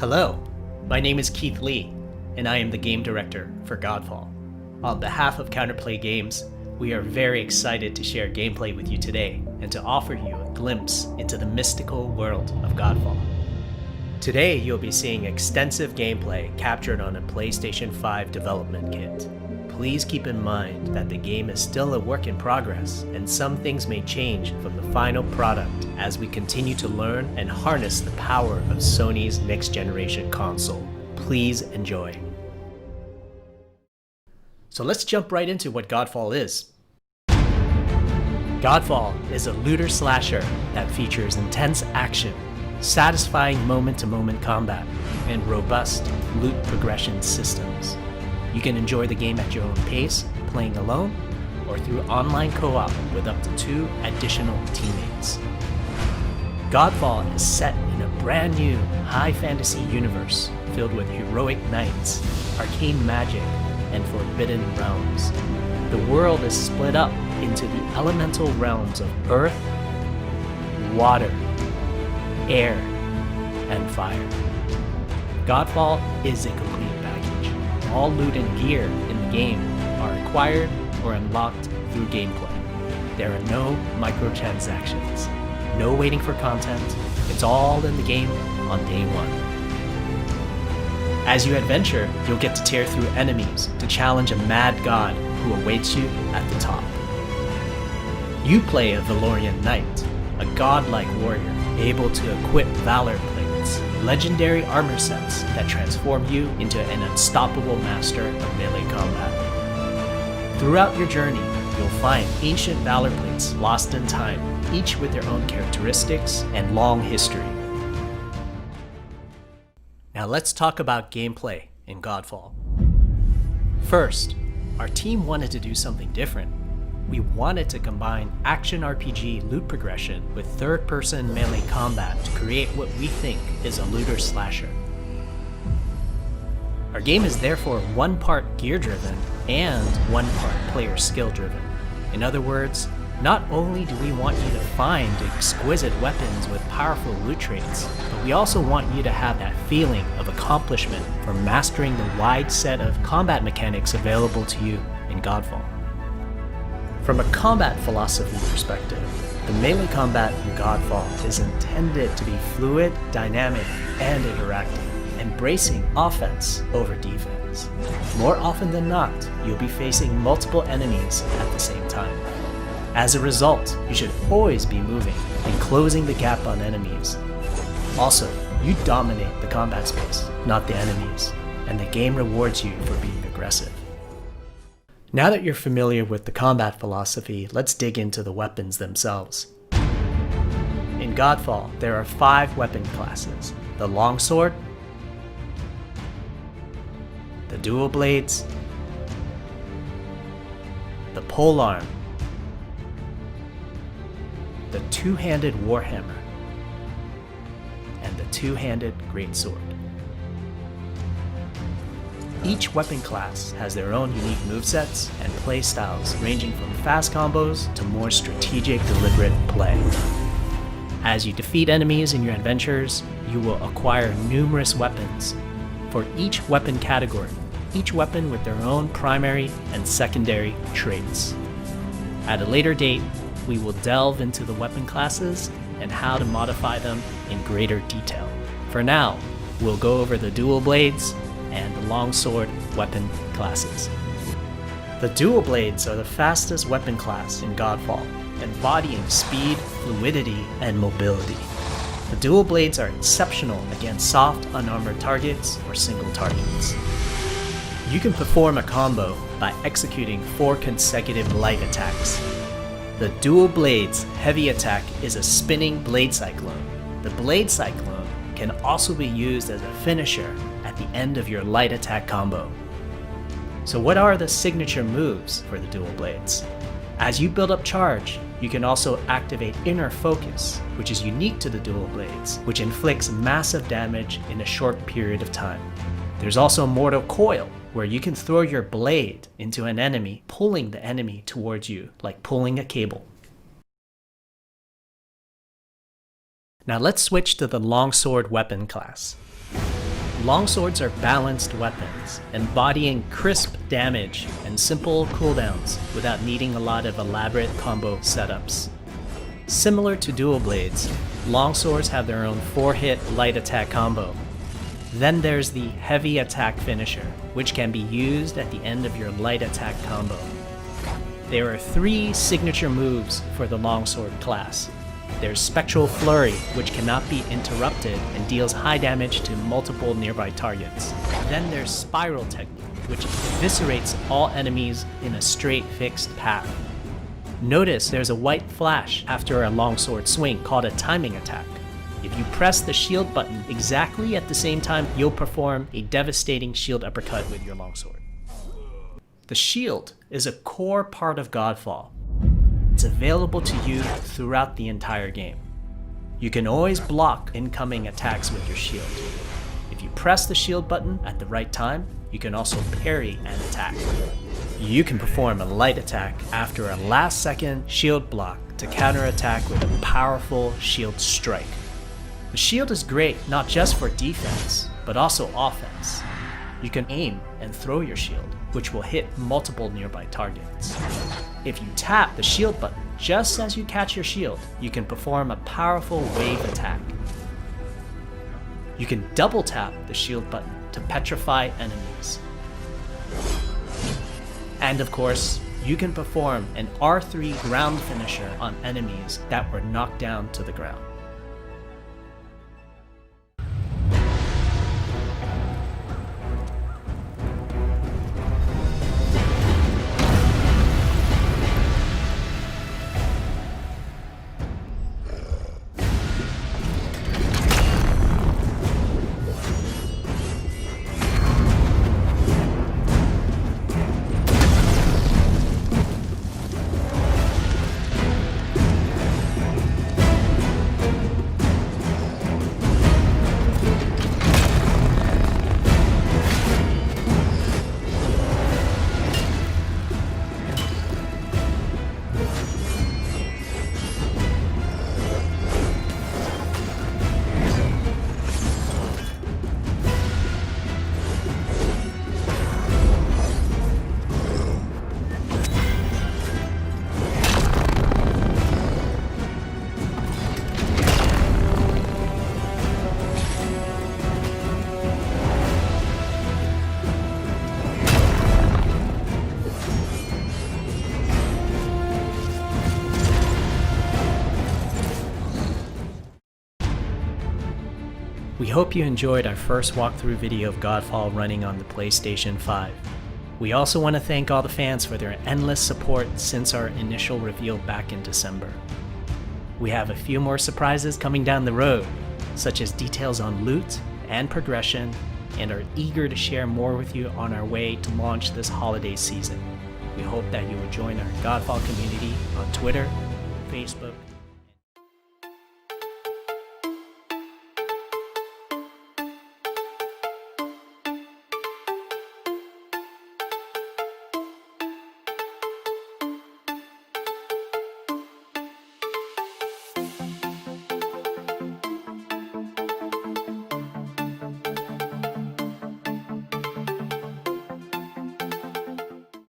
Hello, my name is Keith Lee, and I am the game director for Godfall. On behalf of Counterplay Games, we are very excited to share gameplay with you today and to offer you a glimpse into the mystical world of Godfall. Today, you'll be seeing extensive gameplay captured on a PlayStation 5 development kit. Please keep in mind that the game is still a work in progress, and some things may change from the final product as we continue to learn and harness the power of Sony's next-generation console. Please enjoy. So let's jump right into what Godfall is. Godfall is a looter slasher that features intense action, satisfying moment-to-moment combat, and robust loot progression systems. You can enjoy the game at your own pace, playing alone, or through online co-op with up to 2 additional teammates. Godfall is set in a brand new high fantasy universe filled with heroic knights, arcane magic, and forbidden realms. The world is split up into the elemental realms of earth, water, air, and fire. Godfall is a complete package. All loot and gear in the game are acquired or unlocked through gameplay. There are no microtransactions, no waiting for content. It's all in the game on day one. As you adventure, you'll get to tear through enemies to challenge a mad god who awaits you at the top. You play a Valorian knight, a godlike warrior able to equip valor plates, legendary armor sets that transform you into an unstoppable master of melee combat. Throughout your journey, you'll find ancient valor plates lost in time, each with their own characteristics and long history. Now let's talk about gameplay in Godfall. First, our team wanted to do something different. We wanted to combine action RPG loot progression with third-person melee combat to create what we think is a looter slasher. Our game is therefore one part gear-driven and one part player skill-driven. In other words, not only do we want you to find exquisite weapons with powerful loot traits, but we also want you to have that feeling of accomplishment for mastering the wide set of combat mechanics available to you in Godfall. From a combat philosophy perspective, the melee combat in Godfall is intended to be fluid, dynamic, and interactive, embracing offense over defense. More often than not, you'll be facing multiple enemies at the same time. As a result, you should always be moving and closing the gap on enemies. Also, you dominate the combat space, not the enemies, and the game rewards you for being aggressive. Now that you're familiar with the combat philosophy, let's dig into the weapons themselves. In Godfall, there are 5 weapon classes: the longsword, the dual blades, the polearm, the two-handed warhammer, and the two-handed greatsword. Each weapon class has their own unique movesets and playstyles, ranging from fast combos to more strategic, deliberate play. As you defeat enemies in your adventures, you will acquire numerous weapons for each weapon category, each weapon with their own primary and secondary traits. At a later date, we will delve into the weapon classes and how to modify them in greater detail. For now, we'll go over the dual blades and the longsword weapon classes. The dual blades are the fastest weapon class in Godfall, embodying speed, fluidity, and mobility. The dual blades are exceptional against soft, unarmored targets or single targets. You can perform a combo by executing 4 consecutive light attacks. The dual blades heavy attack is a spinning blade cyclone. The blade cyclone can also be used as a finisher at the end of your light attack combo. So what are the signature moves for the dual blades? As you build up charge, you can also activate inner focus, which is unique to the dual blades, which inflicts massive damage in a short period of time. There's also mortal coil, where you can throw your blade into an enemy, pulling the enemy towards you, like pulling a cable. Now let's switch to the longsword weapon class. Longswords are balanced weapons, embodying crisp damage and simple cooldowns without needing a lot of elaborate combo setups. Similar to dual blades, longswords have their own 4-hit light attack combo. Then there's the heavy attack finisher, which can be used at the end of your light attack combo. There are 3 signature moves for the longsword class. There's Spectral Flurry, which cannot be interrupted and deals high damage to multiple nearby targets. Then there's Spiral Technique, which eviscerates all enemies in a straight fixed path. Notice there's a white flash after a longsword swing called a timing attack. If you press the shield button exactly at the same time, you'll perform a devastating shield uppercut with your longsword. The shield is a core part of Godfall. It's available to you throughout the entire game. You can always block incoming attacks with your shield. If you press the shield button at the right time, you can also parry an attack. You can perform a light attack after a last-second shield block to counterattack with a powerful shield strike. The shield is great not just for defense, but also offense. You can aim and throw your shield, which will hit multiple nearby targets. If you tap the shield button just as you catch your shield, you can perform a powerful wave attack. You can double tap the shield button to petrify enemies. And of course, you can perform an R3 ground finisher on enemies that were knocked down to the ground. We hope you enjoyed our first walkthrough video of Godfall running on the PlayStation 5. We also want to thank all the fans for their endless support since our initial reveal back in December. We have a few more surprises coming down the road, such as details on loot and progression, and are eager to share more with you on our way to launch this holiday season. We hope that you will join our Godfall community on Twitter, Facebook,